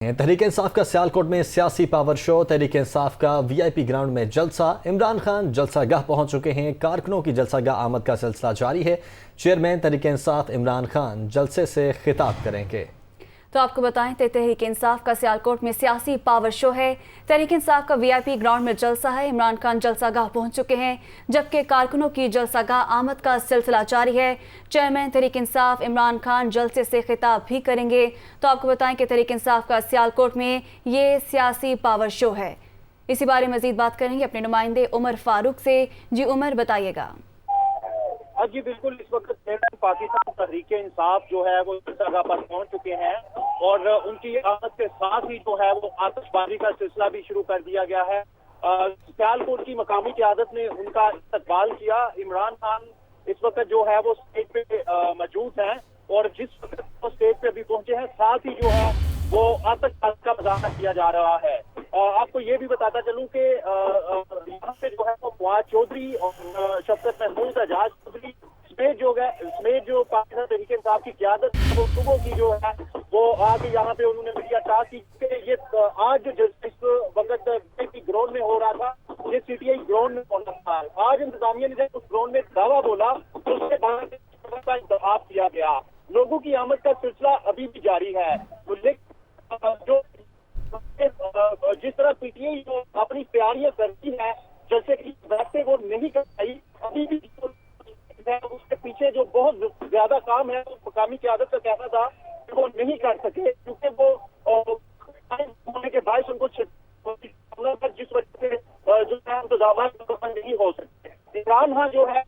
तहरीक इंसाफ का सियालकोट में सियासी पावर शो। तहरीक इंसाफ का वीआईपी ग्राउंड में जलसा। इमरान खान जलसागाह पहुंच चुके हैं। कारकुनों की जलसागाह आमद का सिलसिला जारी है। चेयरमैन तहरीक इंसाफ इमरान खान जलसे से खिताब करेंगे। तो आपको बताएं तहरीक इंसाफ का सियालकोट में सियासी पावर शो है। तहरीक इंसाफ का वीआईपी ग्राउंड में जलसा है। इमरान खान जलसागाह पहुंच चुके हैं, जबकि कारकुनों की जलसागाह आमद का सिलसिला जारी है। चेयरमैन तहरीक इंसाफ इमरान खान जलसे से खिताब भी करेंगे। तो आपको बताएं कि तहरीक इंसाफ का सियालकोट में ये सियासी पावर शो है। इसी बारे में मजीद बात करेंगे अपने नुमाइंदे उमर फारूक से। जी उमर, बताइएगा। जी बिल्कुल, इस वक्त पाकिस्तान तहरीक इंसाफ जो है वो जगह पर पहुंच चुके हैं और उनकी आमद के साथ ही जो है वो आतिशबाजी का सिलसिला भी शुरू कर दिया गया है। सियालकोट की मकामी क़यादत ने उनका इस्तकबाल किया। इमरान खान इस वक्त जो है वो स्टेज पे मौजूद हैं और जिस वक्त वो स्टेज पे भी पहुंचे हैं, साथ ही जो है वो आतिशबाजी का मुजाहरा किया जा रहा है। आपको ये भी बताता चलूं कि यहाँ पे जो है वो फवाद चौधरी और शफकत महमूद एजाज चौधरी समेत जो पाकिस्तान तहरीक इंसाफ की क़यादत वो सुबह की जो है वो आगे यहाँ पे उन्होंने मीडिया टास्क की। ये आज जो इस वक्त ग्राउंड में हो रहा था, ये सीटीआई ग्राउंड में होना था। आज इंतजामिया ने जब उस ग्राउंड में दावा बोला तो उसके बाद का इंतखाब किया गया। लोगों की आमद का सिलसिला अभी भी जारी है। जो जिस तरह पीटीआई जो अपनी तैयारियां करती है, जैसे कि वैसे वो नहीं कर पाई, अभी भी उसके पीछे जो बहुत ज्यादा काम है, मकामी क़यादत का कहना था कि वो नहीं कर सके क्योंकि वो होने के बाद उनको जिस वजह से जो है इंतजाम नहीं हो सकते। इमरान खान जो है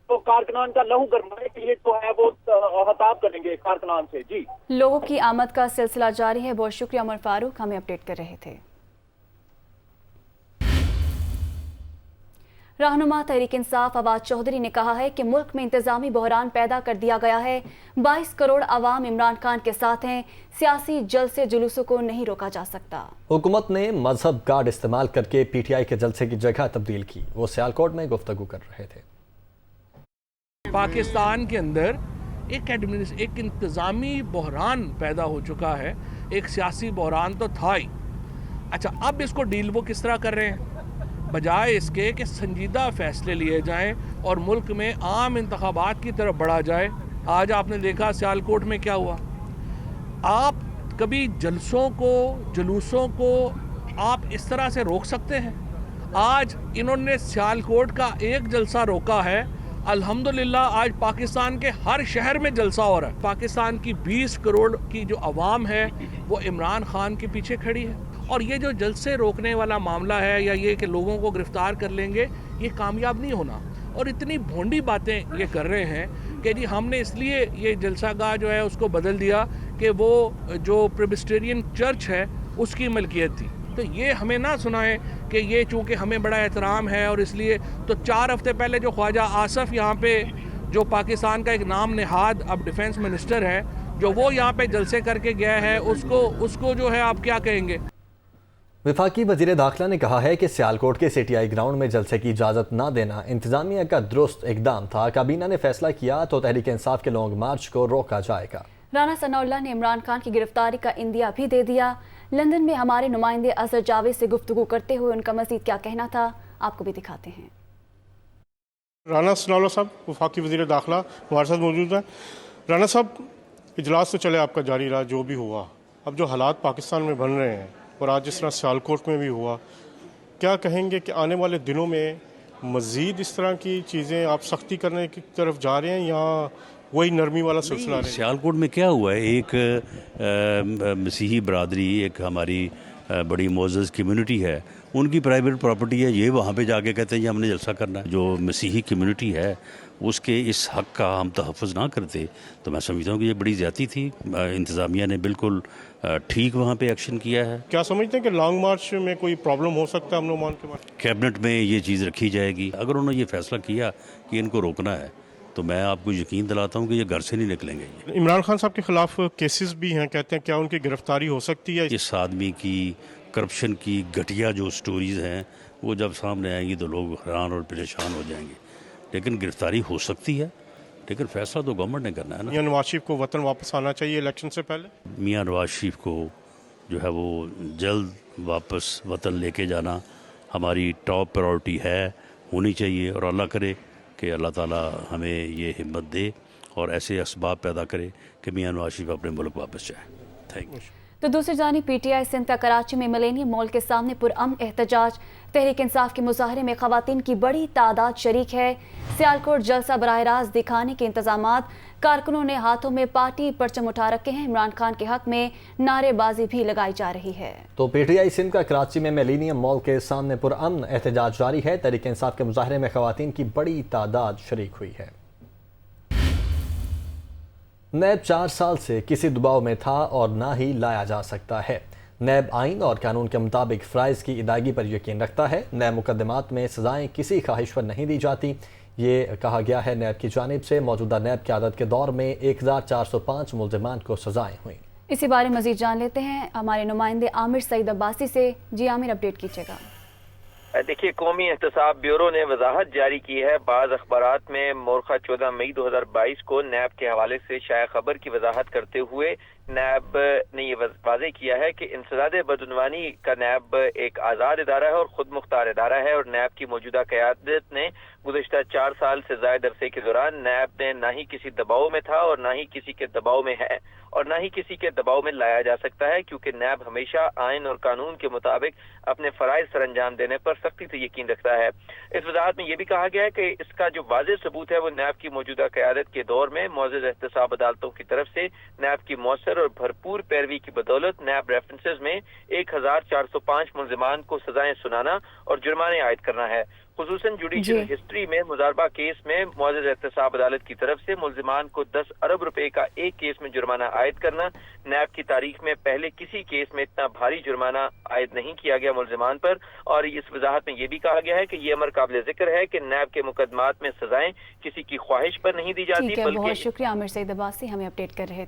तो कारकुनान का लहू गरमाने के लिए जो है वो खिताब करेंगे कारकुनान से। जी, लोगों की आमद का सिलसिला जारी है। बहुत शुक्रिया उमर फारूक, हमें अपडेट कर रहे थे। रहनुमा तहरीक इंसाफ फवाद चौधरी ने कहा है कि मुल्क में इंतजामी बहरान पैदा कर दिया गया है। 22 करोड़ आवाम इमरान खान के साथ हैं। सियासी जलसे जुलूसों को नहीं रोका जा सकता। हुकूमत ने मजहब कार्ड इस्तेमाल करके पीटीआई के जलसे की जगह तब्दील की। वो सियालकोट में गुफ्तगू कर रहे थे। पाकिस्तान के अंदर एक इंतज़ामी बहरान पैदा हो चुका है। एक सियासी बहरान तो था ही। अच्छा, अब इसको डील वो किस तरह कर रहे हैं? बजाय इसके कि संजीदा फैसले लिए जाएं और मुल्क में आम इंतखाबात की तरफ बढ़ा जाए। आज आपने देखा सियालकोट में क्या हुआ। आप कभी जलसों को, जुलूसों को आप इस तरह से रोक सकते हैं? आज इन्होंने सियालकोट का एक जलसा रोका है। अल्हम्दुलिल्लाह आज पाकिस्तान के हर शहर में जलसा हो रहा है। पाकिस्तान की 20 करोड़ की जो आवाम है वो इमरान खान के पीछे खड़ी है। और ये जो जलसे रोकने वाला मामला है या ये कि लोगों को गिरफ्तार कर लेंगे, ये कामयाब नहीं होना। और इतनी भोंडी बातें ये कर रहे हैं कि जी हमने इसलिए ये जलसागाह जो है उसको बदल दिया कि वो जो प्रेस्बिटेरियन चर्च है उसकी मलकियत थी। तो ये हमें ना सुनाए कि ये चूँकि हमें बड़ा एहतराम है और इसलिए। तो 4 हफ्ते पहले जो ख्वाजा आसफ यहाँ पे जो पाकिस्तान का एक नाम नेहाद अब डिफेंस मिनिस्टर है, जो वो यहाँ पे जलसे करके गया है, उसको जो है आप क्या कहेंगे? वफाकी वज़ीर दाखिला ने कहा है कि सियालकोट के सीटीआई ग्राउंड में जलसे की इजाज़त न देना इंतजामिया का दुरुस्त इकदाम था। काबीना ने फैसला किया तो तहरीक इंसाफ के लॉन्ग मार्च को रोका जाएगा। राना सनाउल्लाह ने इमरान खान की गिरफ्तारी का इंदिया भी दे दिया। लंदन में हमारे नुमाइंदे अजहर जावेद से गुफ्तगू करते हुए उनका मजीद क्या कहना था, आपको भी दिखाते हैं। राना सनाउल्लाह साहब वफाकी वज़ीर दाखिला हमारे साथ मौजूद हैं। राना साहब, इजलास तो चले आपका जारी रहा, जो भी हुआ, अब जो हालात पाकिस्तान में बन रहे हैं और आज जिस तरह सियालकोट में भी हुआ, क्या कहेंगे कि आने वाले दिनों में मज़ीद इस तरह की चीज़ें आप सख्ती करने की तरफ जा रहे हैं या वही नरमी वाला सिलसिला है? सियालकोट में क्या हुआ है, एक मसीही बरादरी, एक हमारी बड़ी मोअज़्ज़ज़ कम्युनिटी है, उनकी प्राइवेट प्रॉपर्टी है। ये वहाँ पे जाके कहते हैं कि हमने जलसा करना है। जो मसीही कम्युनिटी है उसके इस हक़ का हम तहफ़्फ़ुज़ ना करते तो मैं समझता हूँ कि ये बड़ी ज़्यादती थी। इंतज़ामिया ने बिल्कुल ठीक वहाँ पे एक्शन किया है। क्या समझते हैं कि लॉन्ग मार्च में कोई प्रॉब्लम हो सकता है? अमन के बाद कैबिनेट में ये चीज़ रखी जाएगी। अगर उन्होंने ये फ़ैसला किया कि इनको रोकना है तो मैं आपको यकीन दिलाता हूँ कि ये घर से नहीं निकलेंगे। इमरान खान साहब के खिलाफ केसेस भी हैं, कहते हैं, क्या उनकी गिरफ्तारी हो सकती है? इस आदमी की करप्शन की घटिया जो स्टोरीज़ हैं वो जब सामने आएंगी तो लोग हैरान और परेशान हो जाएंगे। लेकिन गिरफ्तारी हो सकती है लेकिन फैसला तो गवर्नमेंट ने करना है ना। मियां नवाज शरीफ को वतन वापस आना चाहिए इलेक्शन से पहले। मियां नवाज शरीफ को जो है वो जल्द वापस वतन लेके जाना हमारी टॉप प्रायोरिटी है, होनी चाहिए। और अल्लाह करे कि अल्लाह ताला हमें ये हिम्मत दे और ऐसे असबाब पैदा करे कि मियां नवाज शरीफ अपने मुल्क वापस जाए। Thank you. तो दूसरी जानी PTI सिंध का कराची में मिलेनियम मॉल के सामने पुरअमन एहतजाज। तहरीक इंसाफ के मुजाहरे में खवातीन की बड़ी तादाद शरीक है। सियालकोट जलसा बराह रास्त दिखाने के इंतजामात। कारकुनों ने हाथों में पार्टी परचम उठा रखे हैं। इमरान खान के हक में नारेबाजी भी लगाई जा रही है। तो PTI सिंध का कराची में मिलेनियम मॉल के सामने पुरअमन एहतजाज जारी है। तहरीक इंसाफ के मुजाहरे में खवातीन की बड़ी तादाद शरीक हुई है। नैब 4 साल से किसी दबाव में था और ना ही लाया जा सकता है। नैब आइन और कानून के मुताबिक फ़राइज़ की अदायगी पर यकीन रखता है। नैब मुकदमात में सज़ाएँ किसी ख्वाहिश पर नहीं दी जाती। ये कहा गया है नैब की जानिब से। मौजूदा नैब क़यादत के दौर में 1405 मुल्ज़िमान को सज़ाएँ हुई। इसी बारे मज़ीद जान लेते हैं हमारे नुमाइंदे आमिर सईद अब्बासी से। जी आमिर, अपडेट कीजिएगा। देखिए, कौमी एहतसाब ब्यूरो ने वजाहत जारी की है। बाज़ अखबारात में मोरखा 14 मई 2022 को नैब के हवाले से शाया खबर की वजाहत करते हुए नैब ने ये वाज़ेह किया है कि इंसदाद बदउनवानी का नैब एक आज़ाद इदारा है और खुद मुख्तार इदारा है। और नैब की मौजूदा क़यादत ने गुज़श्ता 4 साल से ज़ायद अरसे के दौरान नैब ने ना ही किसी दबाव में था और ना ही किसी के दबाव में है और ना ही किसी के दबाव में लाया जा सकता है, क्योंकि नैब हमेशा आइन और कानून के मुताबिक अपने फ़राइज़ सरअंजाम देने पर सख्ती से यकीन रखता है। इस वजाहत में यह भी कहा गया है कि इसका जो वाज़ेह सबूत है वो नैब की मौजूदा क़यादत के दौर में मौजूद एहतसाब अदालतों की तरफ से नैब की मौसर और भरपूर पैरवी की बदौलत नैब रेफरेंसेज में 1405 मुल्ज़िमान को सजाएं सुनाना और जुर्माने आयद करना है। खुसूसन जुडिशियल हिस्ट्री में मुजारबा केस में मौजूद एहतसाब अदालत की तरफ से मुल्ज़िमान को 10 अरब रुपए का एक केस में जुर्माना आयद करना। नैब की तारीख में पहले किसी केस में इतना भारी जुर्माना आयद नहीं किया गया मुल्ज़िमान पर। और इस वजाहत में यह भी कहा गया है कि यह अमर काबिल जिक्र है कि नैब के मुकदमात में सजाएं किसी की ख्वाहिश पर नहीं दी जाती, बहुत बल्कि शुक्रिया आमिर सईद अब्बासी, हमें अपडेट कर रहे थे।